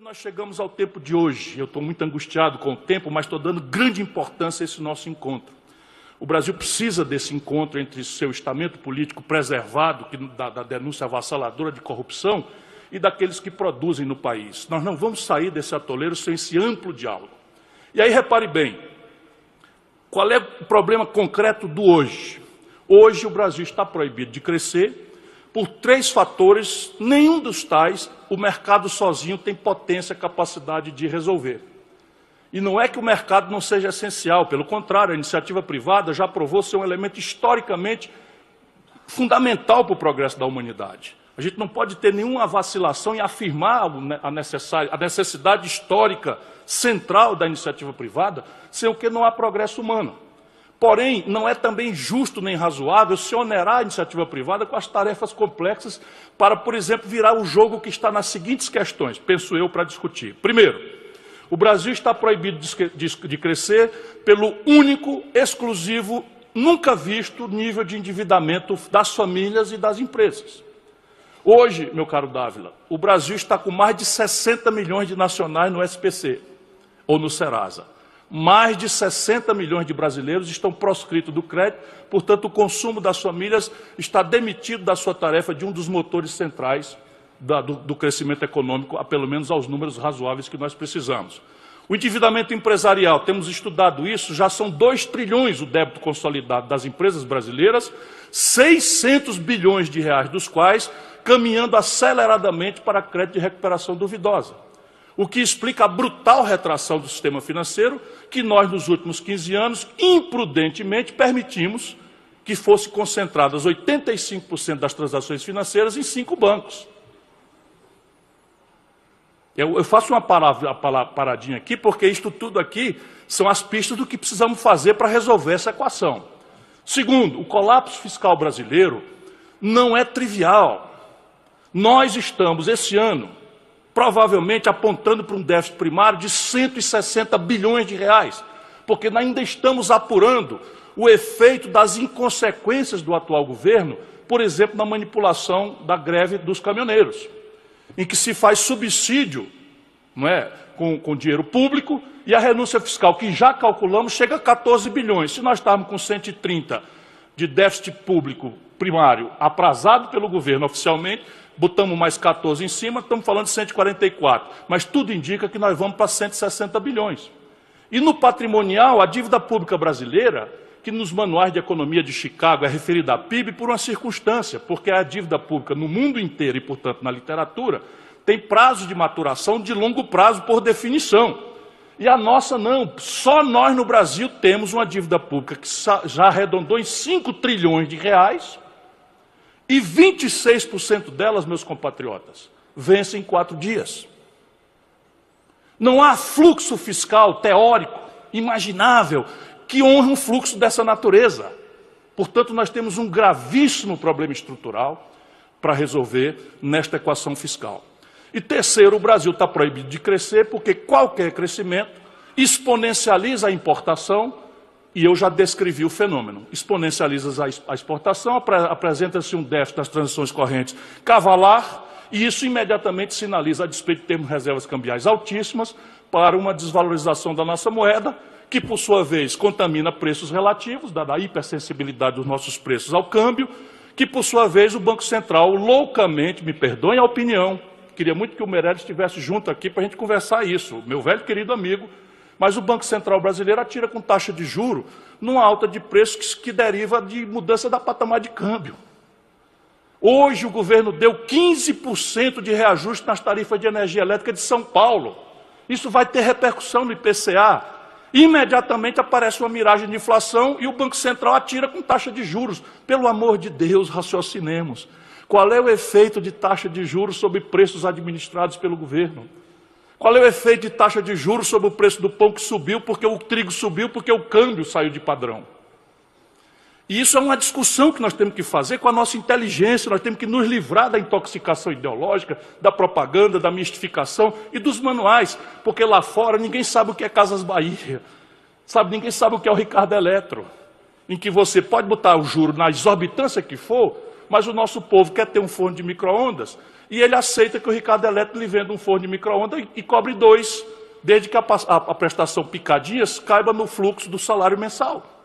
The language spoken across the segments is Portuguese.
nós chegamos ao tempo de hoje. Eu estou muito angustiado com o tempo, mas estou dando grande importância a esse nosso encontro. O Brasil precisa desse encontro entre seu estamento político preservado, da denúncia avassaladora de corrupção, e daqueles que produzem no país. Nós não vamos sair desse atoleiro sem esse amplo diálogo. E aí, repare bem, qual é o problema concreto do hoje? Hoje o Brasil está proibido de crescer por 3 fatores, nenhum dos tais o mercado sozinho tem potência, capacidade de resolver. E não é que o mercado não seja essencial, pelo contrário, a iniciativa privada já provou ser um elemento historicamente fundamental para o progresso da humanidade. A gente não pode ter nenhuma vacilação em afirmar a necessidade histórica central da iniciativa privada, sem o que não há progresso humano. Porém, não é também justo nem razoável se onerar a iniciativa privada com as tarefas complexas para, por exemplo, virar o jogo que está nas seguintes questões, penso eu, para discutir. Primeiro, o Brasil está proibido de crescer pelo único, exclusivo, nunca visto nível de endividamento das famílias e das empresas. Hoje, meu caro Dávila, o Brasil está com mais de 60 milhões de nacionais no SPC, ou no Serasa. Mais de 60 milhões de brasileiros estão proscritos do crédito, portanto, o consumo das famílias está demitido da sua tarefa de um dos motores centrais do crescimento econômico, pelo menos aos números razoáveis que nós precisamos. O endividamento empresarial, temos estudado isso, já são 2 trilhões o débito consolidado das empresas brasileiras, 600 bilhões de reais dos quais caminhando aceleradamente para crédito de recuperação duvidosa. O que explica a brutal retração do sistema financeiro que nós, nos últimos 15 anos, imprudentemente permitimos que fosse concentradas 85% das transações financeiras em 5 bancos. Eu faço uma paradinha aqui, porque isto tudo aqui são as pistas do que precisamos fazer para resolver essa equação. Segundo, o colapso fiscal brasileiro não é trivial. Nós estamos, esse ano, provavelmente apontando para um déficit primário de 160 bilhões de reais, porque ainda estamos apurando o efeito das inconsequências do atual governo, por exemplo, na manipulação da greve dos caminhoneiros, em que se faz subsídio, não é, com dinheiro público, e a renúncia fiscal, que já calculamos, chega a 14 bilhões. Se nós estávamos com 130 de déficit público primário aprazado pelo governo oficialmente, botamos mais 14 em cima, estamos falando de 144. Mas tudo indica que nós vamos para 160 bilhões. E no patrimonial, a dívida pública brasileira, que nos manuais de economia de Chicago é referida a PIB por uma circunstância, porque a dívida pública no mundo inteiro e, portanto, na literatura, tem prazo de maturação de longo prazo por definição. E a nossa não. Só nós no Brasil temos uma dívida pública que já arredondou em 5 trilhões de reais, e 26% delas, meus compatriotas, vencem em 4 dias. Não há fluxo fiscal teórico, imaginável, que honre um fluxo dessa natureza. Portanto, nós temos um gravíssimo problema estrutural para resolver nesta equação fiscal. E terceiro, o Brasil está proibido de crescer porque qualquer crescimento exponencializa a importação. E eu já descrevi o fenômeno. Exponencializa a exportação, apresenta-se um déficit das transações correntes cavalar, e isso imediatamente sinaliza, a despeito de termos reservas cambiais altíssimas, para uma desvalorização da nossa moeda, que, por sua vez, contamina preços relativos, dada a hipersensibilidade dos nossos preços ao câmbio, que, por sua vez, o Banco Central, loucamente, me perdoem a opinião, queria muito que o Meirelles estivesse junto aqui para a gente conversar isso, meu velho querido amigo, mas o Banco Central brasileiro atira com taxa de juro numa alta de preços que deriva de mudança da patamar de câmbio. Hoje o governo deu 15% de reajuste nas tarifas de energia elétrica de São Paulo. Isso vai ter repercussão no IPCA. Imediatamente aparece uma miragem de inflação e o Banco Central atira com taxa de juros. Pelo amor de Deus, raciocinemos. Qual é o efeito de taxa de juros sobre preços administrados pelo governo? Qual é o efeito de taxa de juros sobre o preço do pão que subiu, porque o trigo subiu, porque o câmbio saiu de padrão? E isso é uma discussão que nós temos que fazer com a nossa inteligência, nós temos que nos livrar da intoxicação ideológica, da propaganda, da mistificação e dos manuais, porque lá fora ninguém sabe o que é Casas Bahia, ninguém sabe o que é o Ricardo Eletro, em que você pode botar o juro na exorbitância que for, mas o nosso povo quer ter um forno de micro-ondas e ele aceita que o Ricardo Elétrico lhe venda um forno de micro-ondas e cobre 2, desde que a prestação picadinhas caiba no fluxo do salário mensal.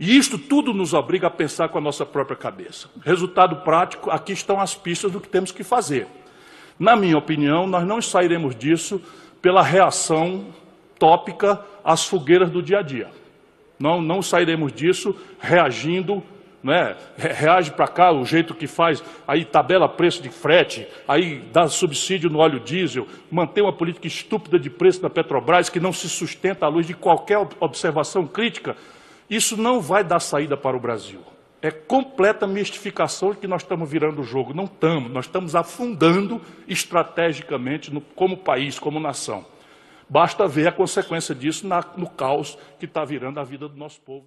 E isto tudo nos obriga a pensar com a nossa própria cabeça. Resultado prático, aqui estão as pistas do que temos que fazer. Na minha opinião, nós não sairemos disso pela reação tópica às fogueiras do dia a dia. Não sairemos disso reagindo, né? Reage para cá, o jeito que faz, aí tabela preço de frete, aí dá subsídio no óleo diesel, mantém uma política estúpida de preço na Petrobras que não se sustenta à luz de qualquer observação crítica. Isso não vai dar saída para o Brasil. É completa mistificação de que nós estamos virando o jogo. Não estamos, nós estamos afundando estrategicamente como país, como nação. Basta ver a consequência disso no caos que está virando a vida do nosso povo.